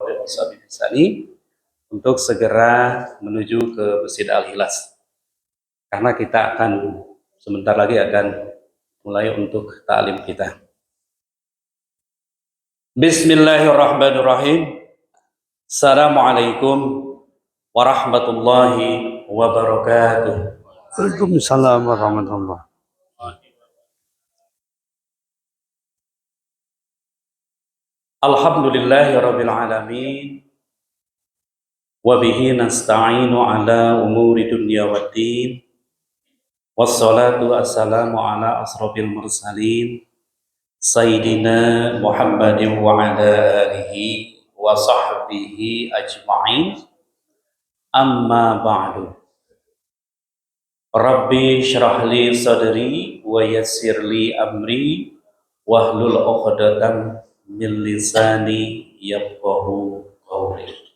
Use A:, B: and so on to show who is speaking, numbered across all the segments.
A: alihi wasallam untuk segera menuju ke Masjid Al-Hilas. Karena kita akan sebentar lagi akan mulai untuk ta'lim kita. Bismillahirrahmanirrahim. Assalamualaikum warahmatullahi wabarakatuh.
B: Waalaikumsalam warahmatullahi.
A: Alhamdulillahirabbil alamin. Wa bihi nasta'inu ala umuri dunya waddin. Wassalatu wassalamu ala asrofil mursalin Sayyidina Muhammadin wa ala alihi wa sahbihi ajma'in. Amma ba'du. Rabbi syrahli sadri wa yassirli amri wahlul 'uqdatam min lisani yafqahu qawli.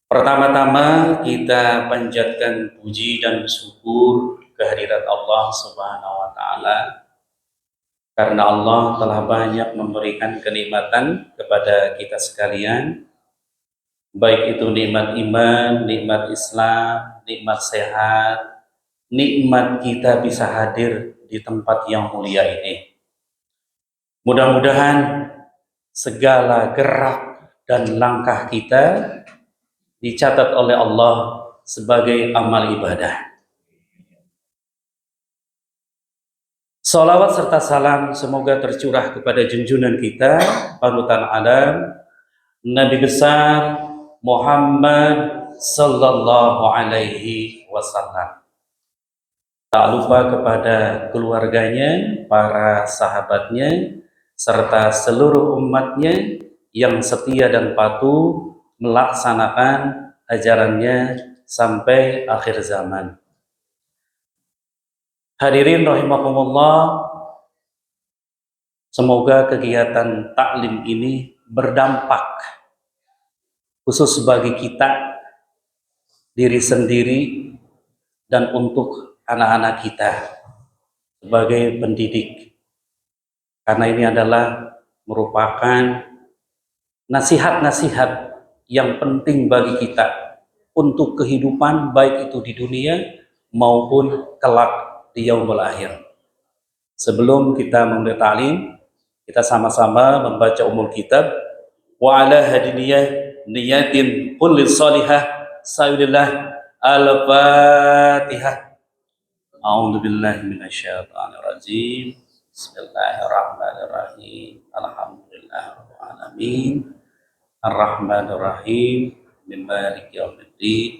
A: Pertama-tama kita panjatkan puji dan syukur kehadirat Allah Subhanahu wa taala karena Allah telah banyak memberikan kenikmatan kepada kita sekalian, baik itu nikmat iman, nikmat Islam, nikmat sehat, nikmat kita bisa hadir di tempat yang mulia ini. Mudah-mudahan segala gerak dan langkah kita dicatat oleh Allah sebagai amal ibadah. Salawat serta salam semoga tercurah kepada junjungan kita, panutan alam, Nabi besar Muhammad sallallahu alaihi wasallam. Tak lupa kepada keluarganya, para sahabatnya, serta seluruh umatnya yang setia dan patuh melaksanakan ajarannya sampai akhir zaman. Hadirin rahimakumullah, semoga kegiatan taklim ini berdampak khusus bagi kita, diri sendiri, dan untuk anak-anak kita sebagai pendidik. Karena ini adalah merupakan nasihat-nasihat yang penting bagi kita untuk kehidupan baik itu di dunia maupun kelak di yaumul akhir. Sebelum kita memulai ta'lim, kita sama-sama membaca umul kitab wa ala hadiniyah niyatin kulli salihah sayulillah al-fatihah. A'udzu billahi minasyaitonir rajim. Bismillahirrahmanirrahim. Alhamdulillahirabbil alamin. Ar-Rahmanir Rahim. Min maliki yaumiddin.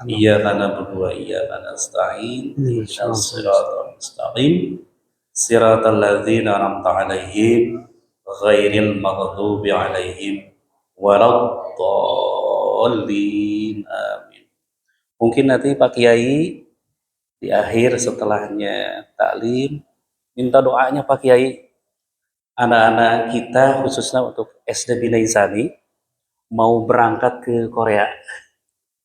A: Iyyaka na'budu wa iyyaka nasta'in. Ihdinas siratal mustaqim. Siratal ladzina an'amta 'alaihim ghairil maghdubi 'alaihim waladdallin. Amin. Mungkin nanti Pak Kiai di akhir setelahnya taklim minta doanya Pak Kiai. Anak-anak kita khususnya untuk SD Bina Insani mau berangkat ke Korea.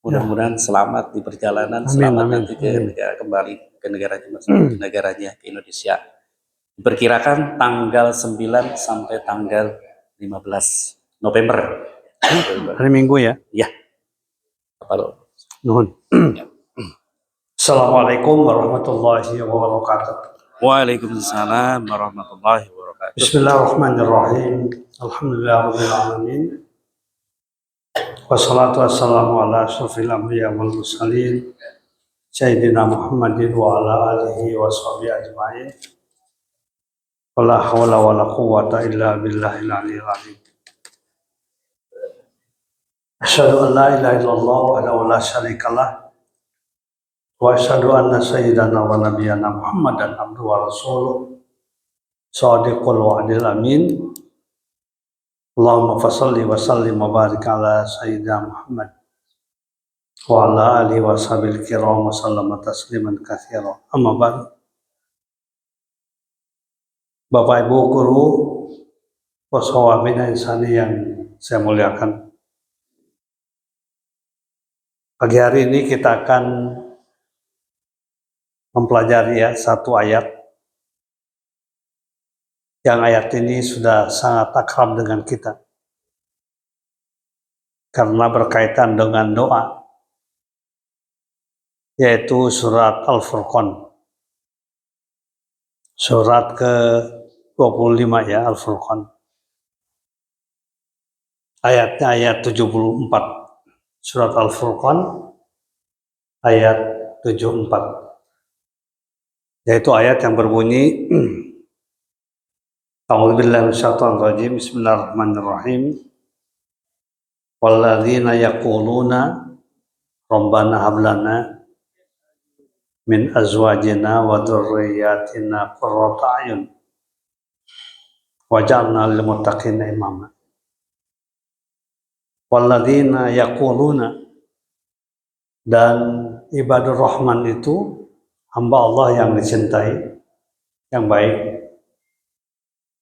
A: Mudah-mudahan selamat di perjalanan, selamat nanti ke negara, kembali ke negaranya, negaranya ke Indonesia. Diperkirakan tanggal 9 sampai tanggal 15 November.
B: Hari Minggu ya?
A: Ya. Apa lo?
B: Nuhun. Assalamualaikum warahmatullahi wabarakatuh.
A: Waalaikumsalam warahmatullahi wabarakatuh.
B: Bismillahirrahmanirrahim. Alhamdulillahirabbil alamin. Wassalatu wassalamu ala asyrofil anbiya wal mursalin Sayyidina Muhammadin wa ala alihi wa sahbihi ajma'in. Wala hawla wala quwwata illa billahil aliyyil azim. Asyhadu an la ilaha illallah wahdahu la syarikalah wa asyhadu anna sayyidana wa nabiyyana Muhammadan abduhu wa rasuluh shadiqul wa'dil amin. Allahumma fasalli wa sallim wa barik ala sayyidina Muhammad wa ala alihi wa sahbihi kiram wa sallama tasliman katsira. Amma ba'du. Bapak Ibu guru Uswah Bina Insani yang saya muliakan, pagi hari ini kita akan mempelajari satu ayat yang ayat ini sudah sangat akrab dengan kita karena berkaitan dengan doa, yaitu surat Al-Furqan, surat ke-25 ya, Al-Furqan. Ayatnya ayat 74, surat Al-Furqan ayat 74, yaitu ayat yang berbunyi A'udzubillahi minasyaitonir rajim. Bismillahirrahmanirrahim. Walladzina yaquluna rabbana hab lana min azwajina wa dzurriyyatina qurrata a'yun waj'alna lil muttaqina imama. Walladzina yaquluna, dan ibadur rahman itu hamba Allah yang dicintai, yang baik.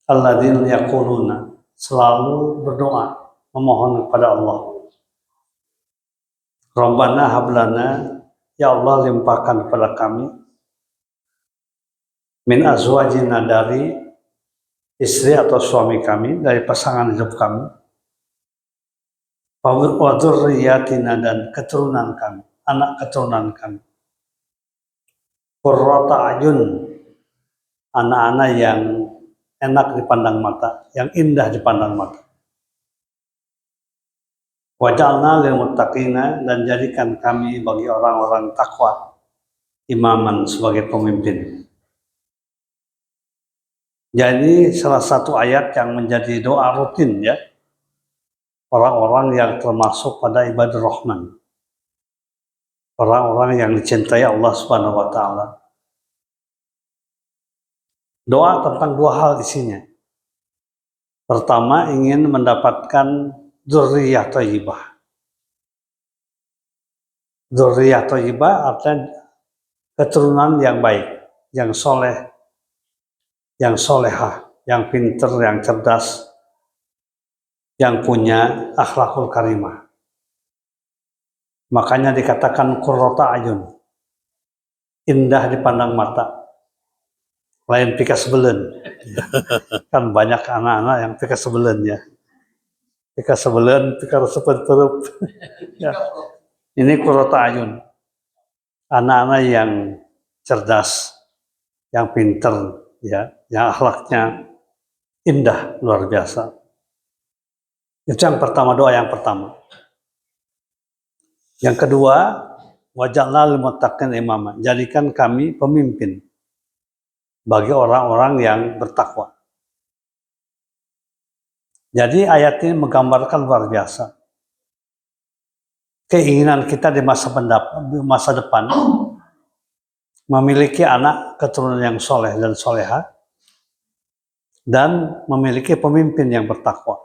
B: Alladzina yaquluna, selalu berdoa, memohon kepada Allah. Rabbana hablana, ya Allah limpahkan kepada kami min azwajina, dari istri atau suami kami, dari pasangan hidup kami, wa dzurriyyatina, dan keturunan kami, anak keturunan kami, qurrata a'yun, anak-anak yang enak dipandang mata, yang indah dipandang mata. Waj'alna lil muttaqina, dan jadikan kami bagi orang-orang takwa imaman, sebagai pemimpin. Jadi salah satu ayat yang menjadi doa rutin ya orang-orang yang termasuk pada ibadur rahman, orang-orang yang dicintai Allah Subhanahu wa taala. Doa tentang dua hal isinya. Pertama, ingin mendapatkan dzurriyyah thayyibah. Dzurriyyah thayyibah artinya keturunan yang baik, yang soleh, yang solehah, yang pinter, yang cerdas, yang punya akhlakul karimah. Makanya dikatakan qurrata a'yun, indah dipandang mata. Lain pika sebelen. Kan banyak anak-anak yang pika sebelen ya. Pika sebelen, pika resepet perup. Ya. Ini qurrata a'yun. Anak-anak yang cerdas, yang pinter, ya, yang akhlaknya indah, luar biasa. Itu yang pertama, doa yang pertama. Yang kedua, waj'alna lil muttaqina imama, jadikan kami pemimpin bagi orang-orang yang bertakwa. Jadi ayat ini menggambarkan luar biasa keinginan kita di masa depan memiliki anak keturunan yang soleh dan soleha, dan memiliki pemimpin yang bertakwa.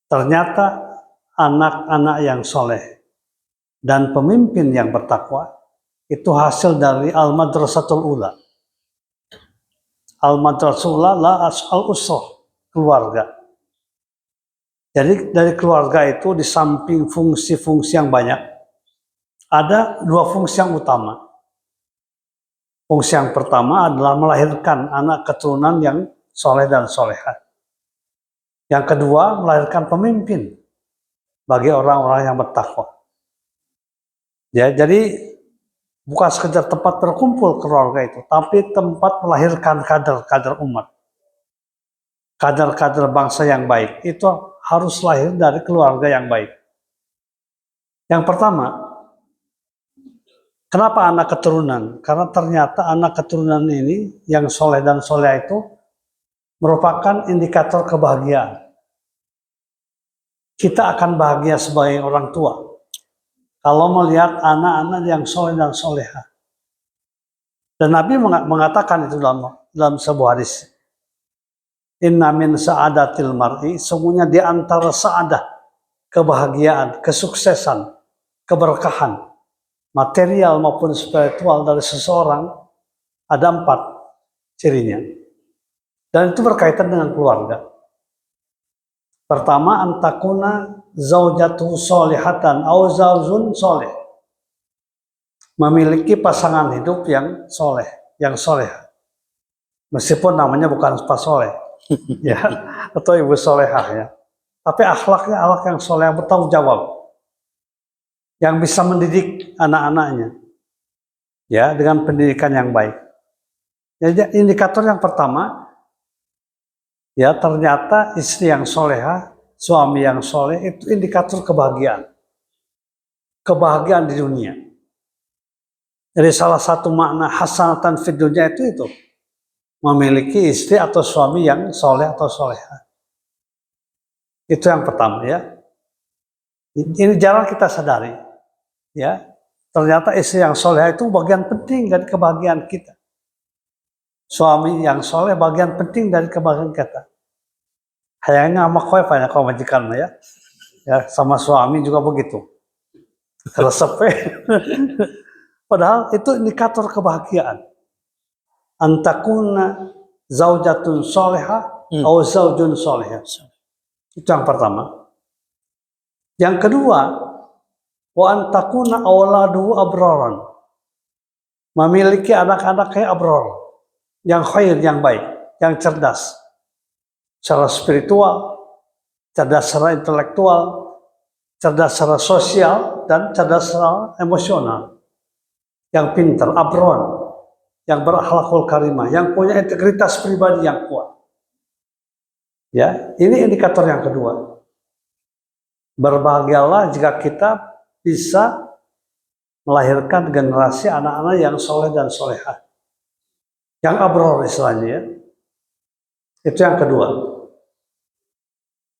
B: Ternyata anak-anak yang soleh dan pemimpin yang bertakwa itu hasil dari al-madrasatul ula. Al-madrasatul ula la al-usrah, keluarga. Jadi dari keluarga itu, di samping fungsi-fungsi yang banyak, ada dua fungsi yang utama. Fungsi yang pertama adalah melahirkan anak keturunan yang soleh dan soleha. Yang kedua, melahirkan pemimpin bagi orang-orang yang bertakwa. Ya, jadi bukan sekedar tempat berkumpul keluarga itu, tapi tempat melahirkan kader-kader umat, kader-kader bangsa yang baik. Itu harus lahir dari keluarga yang baik. Yang pertama, kenapa anak keturunan? Karena ternyata anak keturunan ini yang soleh dan soleh itu merupakan indikator kebahagiaan. Kita akan bahagia sebagai orang tua kalau melihat anak-anak yang soleh dan soleha. Dan Nabi mengatakan itu dalam sebuah hadis. Inna min sa'adatil mar'i, sungguhnya di antara sa'adah, kebahagiaan, kesuksesan, keberkahan, material maupun spiritual dari seseorang, ada 4 cirinya. Dan itu berkaitan dengan keluarga. Pertama, antakuna zaujatu solihatan au zaujun soleh. Memiliki pasangan hidup yang soleh, yang soleh. Meskipun namanya bukan Pak Soleh, ya, atau Ibu Solehah ya. Tapi akhlaknya akhlak yang soleh, yang bertanggung jawab, yang bisa mendidik anak-anaknya, ya, dengan pendidikan yang baik. Jadi indikator yang pertama, ya, ternyata istri yang soleha, suami yang soleh itu indikator kebahagiaan, kebahagiaan di dunia. Jadi salah satu makna hasanatan fid dunya itu memiliki istri atau suami yang soleh atau soleha. Itu yang pertama ya. Ini jarang kita sadari, ya. Ternyata istri yang soleh itu bagian penting dari kebahagiaan kita. Suami yang soleh bagian penting dari kebahagiaan kita. Hayangnya sama kowe banyak kau majikan ya. Ya, sama suami juga begitu. Resep. Padahal itu indikator kebahagiaan. Antakuna zaujatun soleha atau zaujun soleha. Itu yang pertama. Yang kedua, wa antakuna awladuhu abraran. Memiliki anak-anak yang abror, yang khair, yang baik, yang cerdas. Secara spiritual, cerdas secara intelektual, cerdas secara sosial, dan cerdas secara emosional. Yang pintar, abron, yang berakhlakul karimah, yang punya integritas pribadi yang kuat. Ya, ini indikator yang kedua. Berbahagialah jika kita bisa melahirkan generasi anak-anak yang soleh dan solehah, yang abror istilahnya. Itu yang kedua.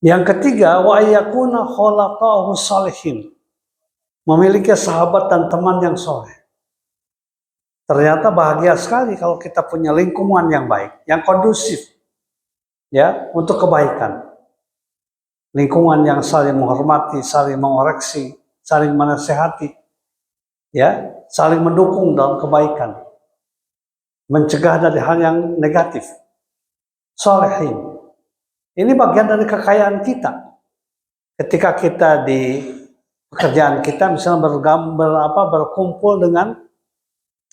B: Yang ketiga, wa ayyakuna khulaqahu salihin. Memiliki sahabat dan teman yang soleh. Ternyata bahagia sekali kalau kita punya lingkungan yang baik, yang kondusif, ya, untuk kebaikan. Lingkungan yang saling menghormati, saling mengoreksi, saling menasehati, ya, saling mendukung dalam kebaikan, mencegah dari hal yang negatif. Solehin. Ini bagian dari kekayaan kita. Ketika kita di pekerjaan kita, misalnya berkumpul dengan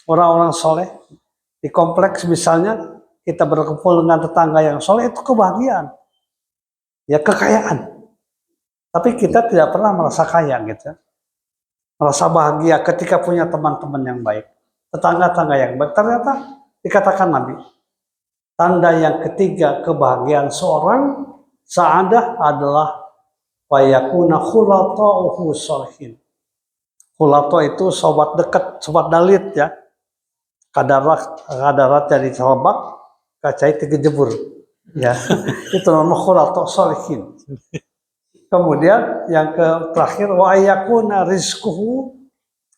B: orang-orang soleh di kompleks, misalnya kita berkumpul dengan tetangga yang soleh, itu kebahagiaan, ya, kekayaan. Tapi kita tidak pernah merasa kaya gitu, merasa bahagia ketika punya teman-teman yang baik, tetangga-tetangga yang baik. Ternyata dikatakan Nabi, tanda yang ketiga kebahagiaan seorang sa'adah adalah wa yakuna khulato'uhu sholihin. Khulato itu sobat dekat, sobat dalit ya. Kadarat jadi celebak, kacai tiga jebur. Ya, itu nama khulato sholihin. Kemudian yang terakhir wa yakuna rizquhu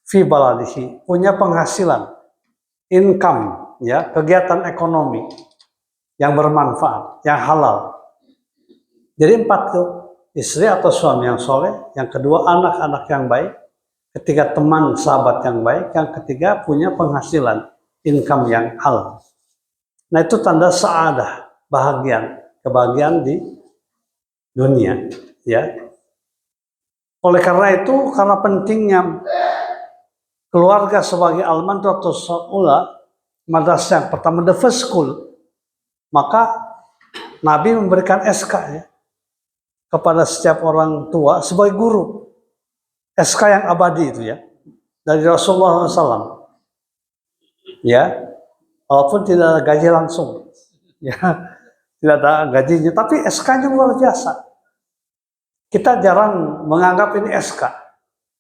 B: fi baladihi, punya penghasilan, income, ya, kegiatan ekonomi yang bermanfaat, yang halal. Jadi 4 tuh, istri atau suami yang soleh, yang kedua anak-anak yang baik, ketiga teman sahabat yang baik, yang ketiga punya penghasilan, income yang halal. Nah itu tanda sa'adah, kebahagiaan di dunia, ya. Oleh karena itu, karena pentingnya keluarga sebagai al-madrasatul ula, madrasah yang pertama, the first school, maka Nabi memberikan SK ya, kepada setiap orang tua sebagai guru. SK yang abadi itu ya, dari Rasulullah SAW. Ya, walaupun tidak ada gaji langsung, ya, tidak ada gajinya, tapi SK-nya luar biasa. Kita jarang menganggap ini SK,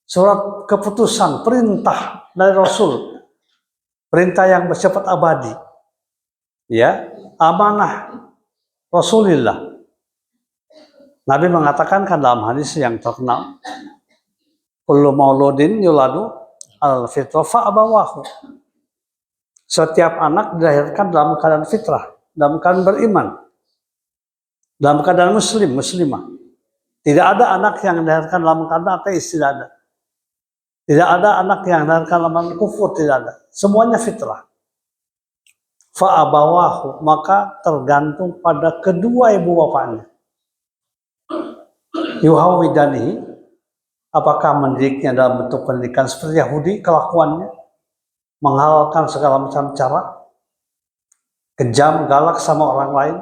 B: surat keputusan, perintah dari Rasul, perintah yang bersifat abadi, ya, amanah Rasulullah. Nabi mengatakan kan dalam hadis yang terkenal, kullu mauludin yuladu al fitrah fa abawahu. Setiap anak dilahirkan dalam keadaan fitrah, dalam keadaan beriman, dalam keadaan muslim, muslimah. Tidak ada anak yang dilahirkan dalam keadaan ateis, tidak ada. Tidak ada anak yang dilahirkan dalam kufur, tidak ada. Semuanya fitrah. Fa abawahu, maka tergantung pada kedua ibu bapaknya. Yuhawidani, apakah mendidiknya dalam bentuk pendidikan seperti Yahudi kelakuannya, menghalalkan segala macam cara, kejam, galak sama orang lain,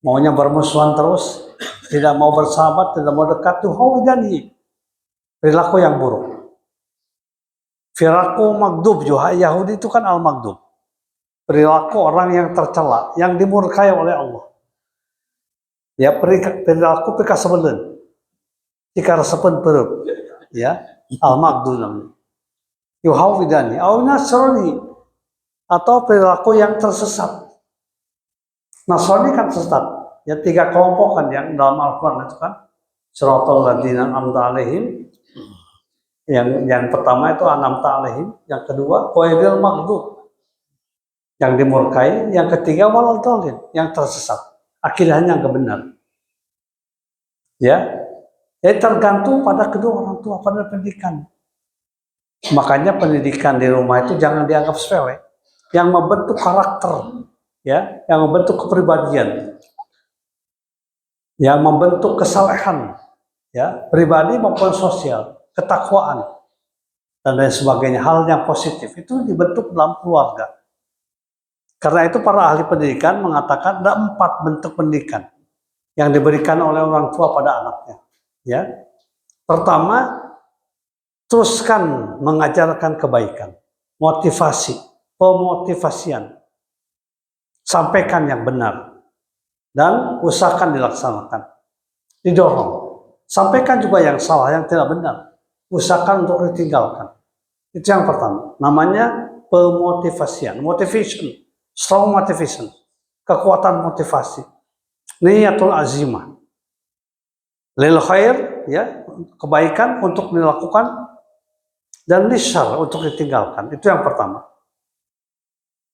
B: maunya bermusuhan terus, tidak mau bersahabat, tidak mau dekat, itu hawidani, perilaku yang buruk. Firaku magdub, Yahudi itu kan al-magdub, perilaku orang yang tercela, yang dimurkai oleh Allah. Ya, perilaku pika sebelen, jika resepen perut, ya, al-magdub namanya. Yuhawidani, au nasrani, atau perilaku yang tersesat. Nasrani kan sesat. Ya, 3 kelompok kan yang dalam Al-Quran itu kan. Siratal ladzina an'amta alaihim. Yang pertama itu an'amta alaihim. Yang kedua, ghairil maghdub, yang dimurkai. Yang ketiga, walal dhalin, yang tersesat. Akidahnya nggak benar. Ya, jadi tergantung pada kedua orang tua, pada pendidikan. Makanya pendidikan di rumah itu jangan dianggap sepele. Yang membentuk karakter, ya, yang membentuk kepribadian, yang membentuk kesalehan, ya, pribadi maupun sosial, ketakwaan, dan lain sebagainya, hal yang positif itu dibentuk dalam keluarga. Karena itu para ahli pendidikan mengatakan ada 4 bentuk pendidikan yang diberikan oleh orang tua pada anaknya. Ya, pertama, teruskan mengajarkan kebaikan, motivasi, pemotivasian, sampaikan yang benar, dan usahakan dilaksanakan, didorong. Sampaikan juga yang salah, yang tidak benar, usahakan untuk ditinggalkan. Itu yang pertama, namanya pemotivasian, motivation, strong motivation, kekuatan motivasi, niyatul azimah, lil khair, ya, kebaikan untuk dilakukan, dan lisyar untuk ditinggalkan. Itu yang pertama.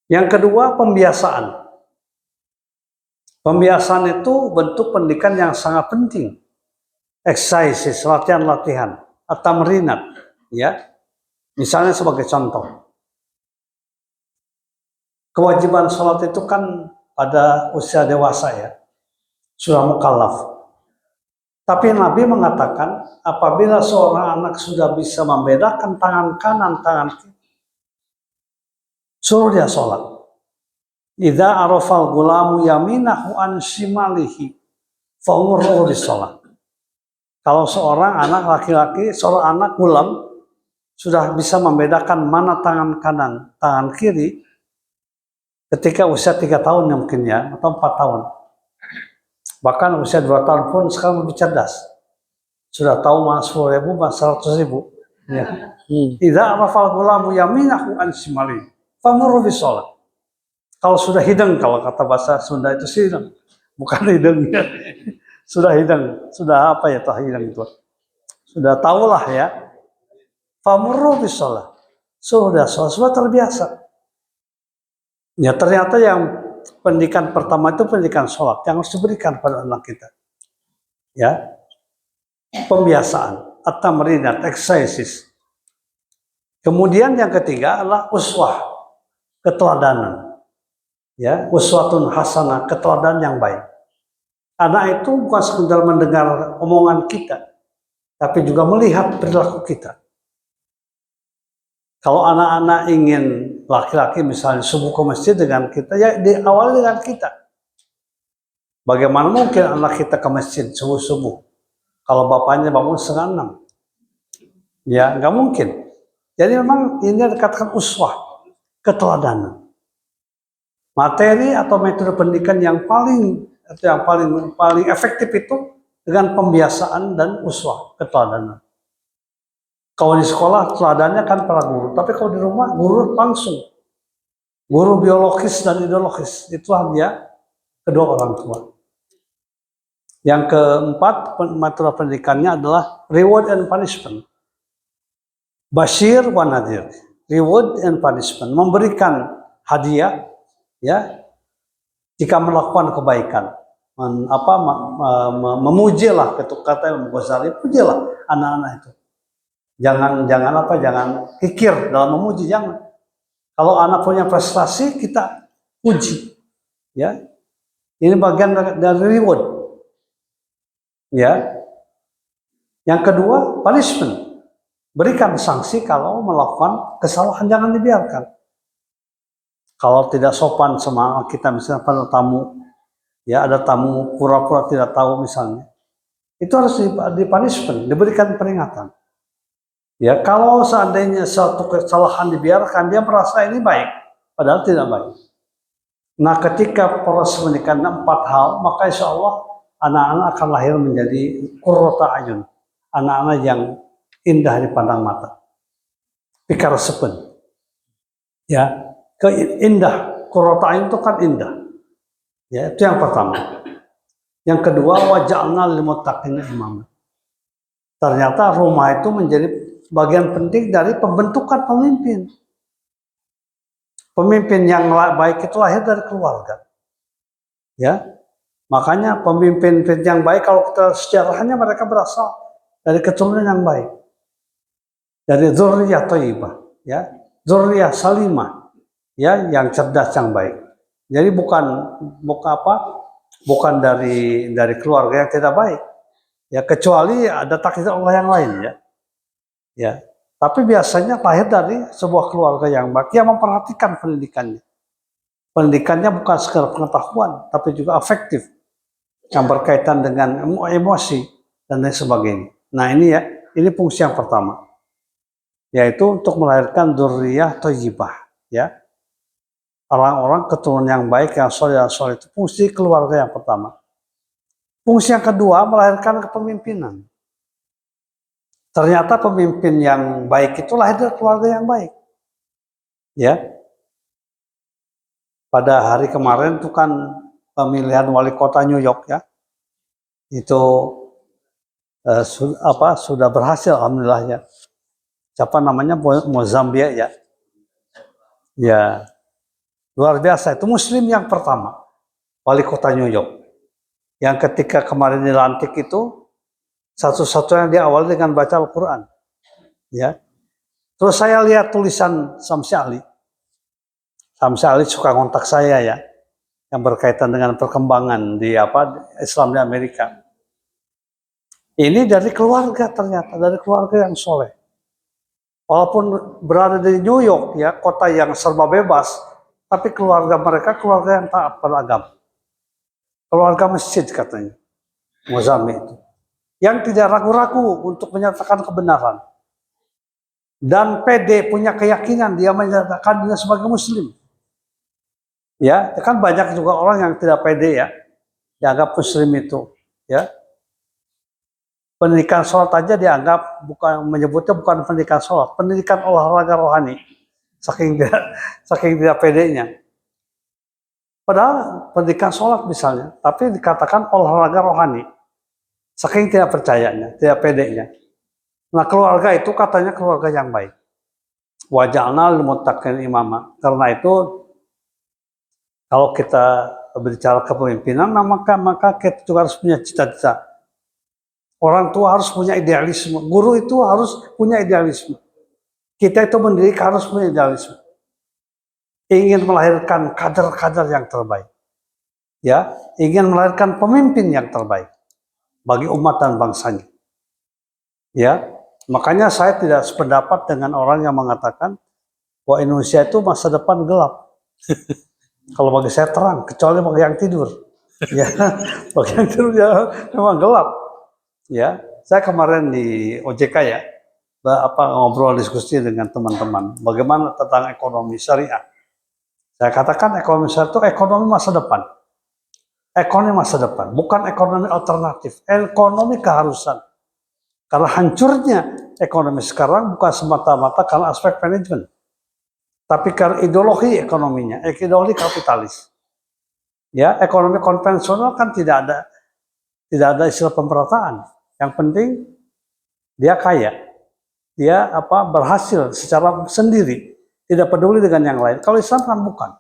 B: Yang kedua, pembiasaan. Pembiasaan itu bentuk pendidikan yang sangat penting. Exercise, latihan-latihan, atau merinat, ya. Misalnya sebagai contoh, kewajiban sholat itu kan pada usia dewasa, ya, sudah mukallaf. Tapi Nabi mengatakan apabila seorang anak sudah bisa membedakan tangan kanan, tangan kiri, suruh dia sholat. Idza arafal gulamu yaminahu an shimalihi fa'murhu bis-sholat. Kalau seorang anak laki-laki, seorang anak gulam sudah bisa membedakan mana tangan kanan, tangan kiri ketika usia 3 tahun mungkin, ya, atau 4 tahun. Bahkan usia 2 tahun pun sekarang lebih cerdas. Sudah tahu mana 10.000, mana 100.000. Ya. Idza arafal gulamu yaminahu an shimalihi fa'murhu bis-sholat. Kalau sudah hidang, kalau kata bahasa Sunda itu hidang, bukan hidang, ya. Sudah hidang, sudah apa ya toh hidang itu? Sudah tahulah, ya. Famurru bis-shalah. Sudah sholat, sudah terbiasa. Ya, ternyata yang pendidikan pertama itu pendidikan sholat yang harus diberikan pada anak kita. Ya, pembiasaan atau merinat, exercises. Kemudian yang ketiga adalah uswah, keteladanan. Ya, uswatun hasanah, keteladan yang baik. Anak itu bukan sekedar mendengar omongan kita, tapi juga melihat perilaku kita. Kalau anak-anak ingin, laki-laki misalnya subuh ke masjid dengan kita, ya diawali dengan kita. Bagaimana mungkin anak kita ke masjid subuh-subuh kalau bapaknya bangun 5:30? Ya, nggak mungkin. Jadi memang ini dikatakan uswah, keteladanan. Materi atau metode pendidikan yang paling efektif itu dengan pembiasaan dan uswah, keteladanan. Kalau di sekolah teladannya kan para guru, tapi kalau di rumah guru langsung, guru biologis dan ideologis, itulah dia kedua orang tua. Yang keempat, metode pendidikannya adalah reward and punishment, Bashir wa Nadir, reward and punishment, memberikan hadiah, ya, jika melakukan kebaikan, memujilah, kata Imam Ghazali, pujilah anak-anak itu. Jangan kikir dalam memuji, jangan. Kalau anak punya prestasi, kita puji, ya. Ini bagian dari reward, ya. Yang kedua, punishment. Berikan sanksi kalau melakukan kesalahan, jangan dibiarkan. Kalau tidak sopan sama kita misalnya pada tamu, ya ada tamu pura-pura tidak tahu misalnya, itu harus dipunishment, diberikan peringatan. Ya, kalau seandainya suatu kesalahan dibiarkan, dia merasa ini baik, padahal tidak baik. Nah, ketika proses pendidikan 4 hal, maka insya Allah anak-anak akan lahir menjadi qurrata ayun, anak-anak yang indah dipandang mata. Pikar sepen. Ya, indah, qurrata ayun itu kan indah. Ya, itu yang pertama. Yang kedua, waja'alna lil muttaqina imama. Ternyata rumah itu menjadi bagian penting dari pembentukan pemimpin. Pemimpin yang baik itu lahir dari keluarga. Ya, makanya pemimpin yang baik kalau kita sejarahnya mereka berasal dari keturunan yang baik. Dari dzurriyyah thayyibah, ya. Dzurriyyah salimah, ya, yang cerdas yang baik. Jadi bukan dari keluarga yang tidak baik. Ya, kecuali ada takdir Allah yang lain, ya. Ya, tapi biasanya lahir dari sebuah keluarga yang baik yang memperhatikan pendidikannya. Pendidikannya bukan sekedar pengetahuan, tapi juga afektif yang berkaitan dengan emosi dan lain sebagainya. Nah, ini fungsi yang pertama, yaitu untuk melahirkan dzurriyyah thayyibah, ya. Orang-orang keturunan yang baik, yang soleh itu fungsi keluarga yang pertama. Fungsi yang kedua, melahirkan kepemimpinan. Ternyata pemimpin yang baik itu lahir dari keluarga yang baik. Ya. Pada hari kemarin itu kan pemilihan wali kota New York, ya. Itu sudah berhasil alhamdulillah, ya. Siapa namanya? Mozambia, ya. Ya. Luar biasa, itu muslim yang pertama wali kota New York. Yang ketika kemarin dilantik itu satu-satunya diawali dengan baca Al-Quran, ya. Terus saya lihat tulisan Samsi Ali. Samsi Ali suka kontak saya, ya, yang berkaitan dengan perkembangan di Islam di Amerika. Ini dari keluarga, ternyata dari keluarga yang soleh. Walaupun berada di New York, ya, kota yang serba bebas, tapi keluarga mereka keluarga yang taat beragama. Keluarga masjid katanya, Mozambik itu. Yang tidak ragu-ragu untuk menyatakan kebenaran. Dan pede, punya keyakinan dia menyatakan dia sebagai muslim. Ya, kan banyak juga orang yang tidak pede, ya, dianggap muslim itu, ya. Pendidikan sholat aja dianggap menyebutnya bukan pendidikan sholat, pendidikan olahraga rohani. Saking tidak pedenya. Padahal pendidikan sholat misalnya, tapi dikatakan olahraga rohani. Saking tidak percayanya, tidak pedenya. Nah, keluarga itu katanya keluarga yang baik. Waja'alna lil muttaqina imama. Karena itu kalau kita berbicara kepemimpinan, maka kita juga harus punya cita-cita. Orang tua harus punya idealisme, guru itu harus punya idealisme. Kita itu mendidik harus punya idealisme. Ingin melahirkan kader-kader yang terbaik. Ya, ingin melahirkan pemimpin yang terbaik bagi umat dan bangsanya. Ya, makanya saya tidak sependapat dengan orang yang mengatakan bahwa Indonesia itu masa depan gelap. Kalau bagi saya terang, kecuali bagi yang tidur. Ya, bagi yang tidur ya memang gelap. Ya, saya kemarin di OJK, ya, ngobrol diskusi dengan teman-teman bagaimana tentang ekonomi syariah. Saya katakan ekonomi syariah itu ekonomi masa depan. Ekonomi masa depan, bukan ekonomi alternatif, ekonomi keharusan. Karena hancurnya ekonomi sekarang bukan semata-mata karena aspek manajemen, tapi karena ideologi ekonominya, ideologi kapitalis. Ya, ekonomi konvensional kan tidak ada istilah pemerataan. Yang penting dia kaya, dia berhasil secara sendiri, tidak peduli dengan yang lain. Kalau Islam kan bukan.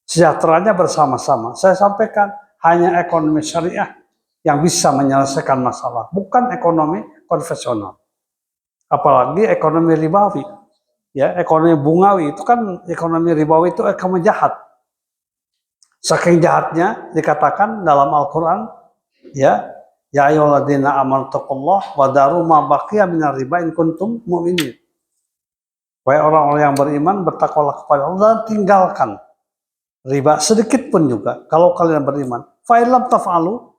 B: Sejahteranya bersama-sama. Saya sampaikan hanya ekonomi syariah yang bisa menyelesaikan masalah, bukan ekonomi konvensional. Apalagi ekonomi ribawi. Ya, ekonomi bungawi itu kan, ekonomi ribawi itu ekonomi jahat. Saking jahatnya dikatakan dalam Al-Quran, ya, ya ayyuhalladzina amanu taqullaha wa daru ma baqiya minar riba in kuntum mu'minin. Wahai orang-orang yang beriman, bertakwalah kepada Allah dan tinggalkan riba sedikit pun juga. Kalau kalian beriman, fa illam taf'alu,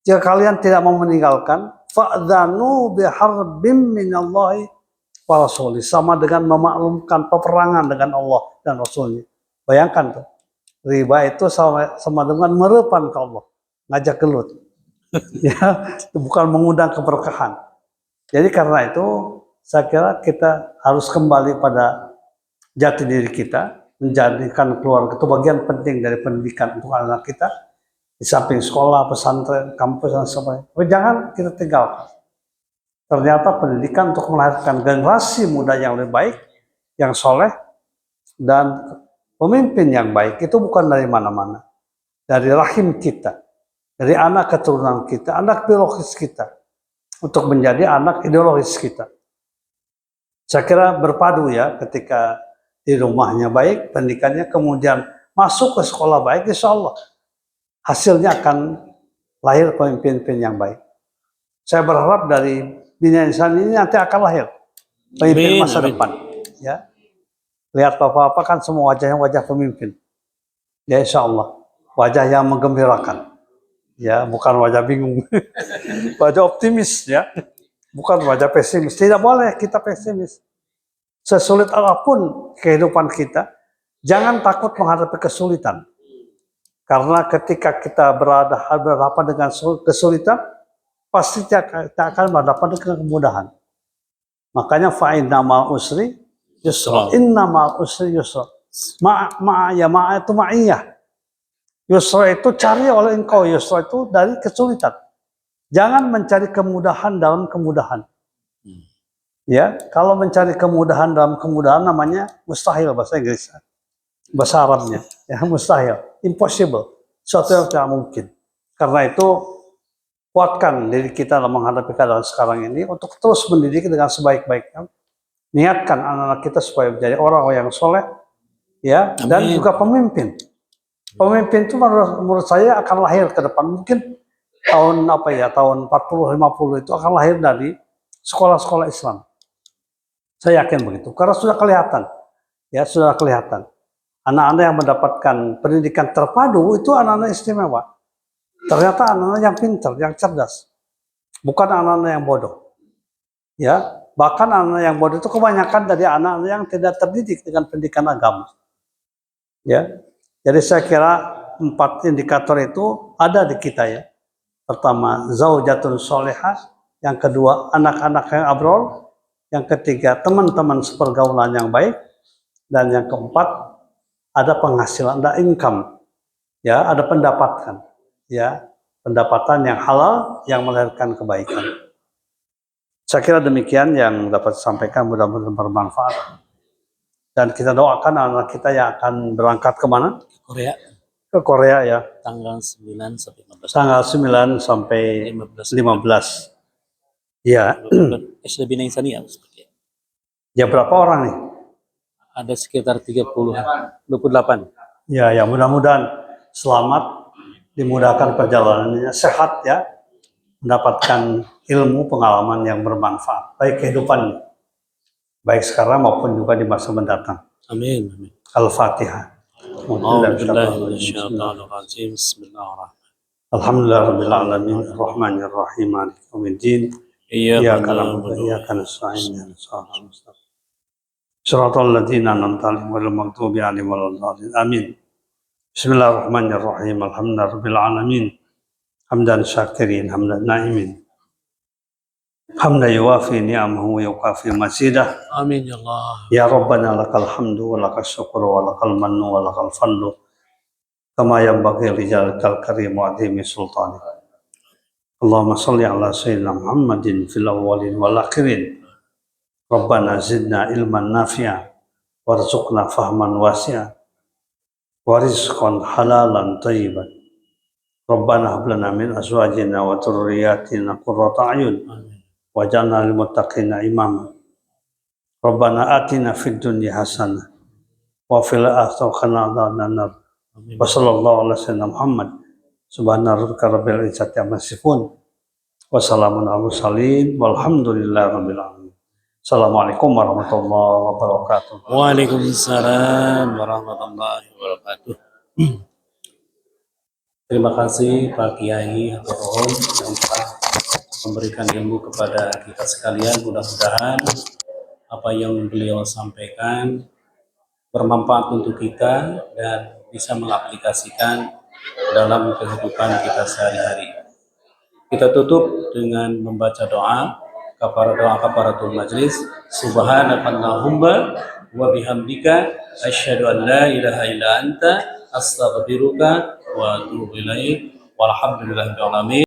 B: jika kalian tidak mau meninggalkan, fa'dzanu biharbim minallahi wa rasulih, sama dengan memaklumkan peperangan dengan Allah dan Rasulnya. Bayangkan tuh, riba itu sama dengan merepan ke Allah, ngajak gelut. Ya, bukan mengundang keberkahan. Jadi karena itu saya kira kita harus kembali pada jati diri kita, menjadikan keluarga itu bagian penting dari pendidikan untuk anak kita, di samping sekolah, pesantren, kampus dan sebagainya. Tapi jangan kita tinggalkan. Ternyata pendidikan untuk melahirkan generasi muda yang lebih baik, yang soleh, dan pemimpin yang baik itu bukan dari mana-mana, dari rahim kita, dari anak keturunan kita, anak biologis kita, untuk menjadi anak ideologis kita. Saya kira berpadu ya, ketika di rumahnya baik, pendidikannya, kemudian masuk ke sekolah baik, insya Allah hasilnya akan lahir pemimpin-pemimpin yang baik. Saya berharap dari Bina Insan ini nanti akan lahir pemimpin masa depan. Ya, lihat bapak-bapak kan semua wajahnya wajah pemimpin. Ya insya Allah, wajah yang menggembirakan. Ya, bukan wajah bingung, wajah optimis ya, bukan wajah pesimis. Tidak boleh kita pesimis. Sesulit apapun kehidupan kita, jangan takut menghadapi kesulitan. Karena ketika kita berhadapan dengan kesulitan, pasti kita akan berhadapan dengan kemudahan. Makanya fa'inna ma'al usri yusra, inna ma'al usri yusra. Ma'a itu ma'iyah. Yusra itu cari oleh engkau, yusra itu dari kesulitan. Jangan mencari kemudahan dalam kemudahan. Ya, kalau mencari kemudahan dalam kemudahan namanya mustahil bahasa Inggris. Bahasa Arabnya, ya mustahil, impossible, sesuatu yang tidak mungkin. Karena itu kuatkan diri kita dalam menghadapi keadaan sekarang ini untuk terus mendidik dengan sebaik-baiknya. Niatkan anak-anak kita supaya menjadi orang yang soleh, ya, dan juga pemimpin. Pemimpin itu menurut saya akan lahir ke depan. Mungkin tahun tahun 40-50 itu akan lahir dari sekolah-sekolah Islam. Saya yakin begitu, karena sudah kelihatan, ya sudah kelihatan. Anak-anak yang mendapatkan pendidikan terpadu itu anak-anak istimewa. Ternyata anak-anak yang pintar, yang cerdas, bukan anak-anak yang bodoh. Ya, bahkan anak-anak yang bodoh itu kebanyakan dari anak-anak yang tidak terdidik dengan pendidikan agama. Ya. Jadi saya kira 4 indikator itu ada di kita ya. Pertama, zaujatun solehah. Yang kedua, anak-anak yang abrol. Yang ketiga, teman-teman sepergaulan yang baik. Dan yang keempat, ada penghasilan, ada income. Ya, ada pendapatan. Ya, pendapatan yang halal yang melahirkan kebaikan. Saya kira demikian yang dapat disampaikan, mudah-mudahan bermanfaat. Dan kita doakan anak kita yang akan berangkat kemana?
C: Korea.
B: Ke Korea ya.
C: Tanggal 9 sampai 15.
B: Tanggal 9 sampai 15. Ya.
C: SD Bina Insania seperti itu.
B: Ya berapa orang nih?
C: Ada sekitar 28.
B: Ya, ya mudah-mudahan selamat, dimudahkan perjalanannya, sehat ya, mendapatkan ilmu, pengalaman yang bermanfaat, baik kehidupannya, baik sekarang maupun juga di masa mendatang.
C: Amin.
B: Al-Fatihah. Alhamdulillahirabbil alamin, arrahmanir rahim, maliki yaumiddin. Iyyaka na'budu wa iyyaka nasta'in. Shiratal ladzina an'amta 'alaihim ghairil maghdubi 'alaihim waladdallin. Amin. Bismillahirrahmanirrahim. Alhamdulillahirabbil alamin. Hamdan syakirin, hamdan na'imin. Hamdan yuwafi ni'amahu wa yukafi mazidah.
C: Amin ya Allah.
B: Ya Rabbana lakal hamdu wa lakal syukru wa lakal mannu wa lakal fadlu kama yanbaghi li jalalil karim wa 'azimi sultanik. Allahumma shalli ala sayyidina Muhammadin fil awwalin wal akhirin. Rabbana zidna ilman nafi'a warzuqna fahman wasi'a wa rizqan halalan thayyiban. Rabbana hab lana min azwajina wa dhurriyyatina qurrata a'yun waj'alna lil muttaqina imama. Rabbana atina fid dunya hasanah wa fil akhirati hasanah wa sallallahu ala sayyidina Muhammad subhana rabbika rabbil izzati amma yasifun wa salamun alal mursalin walhamdulillahi rabbil alamin. Assalamualaikum warahmatullahi wabarakatuh.
C: Waalaikumsalam warahmatullahi wabarakatuh.
A: Terima kasih Pak Kiai Hatur Nuhun yang telah memberikan ilmu kepada kita sekalian. Mudah-mudahan apa yang beliau sampaikan bermanfaat untuk kita dan bisa mengaplikasikan dalam kehidupan kita sehari-hari. Kita tutup dengan membaca doa kafaratul majlis. Subhanakallahumma wa bihamdika asyhadu an la ilaha illa anta astaghfiruka wa atubu ilaik. Walhamdulillahirabbil alamin.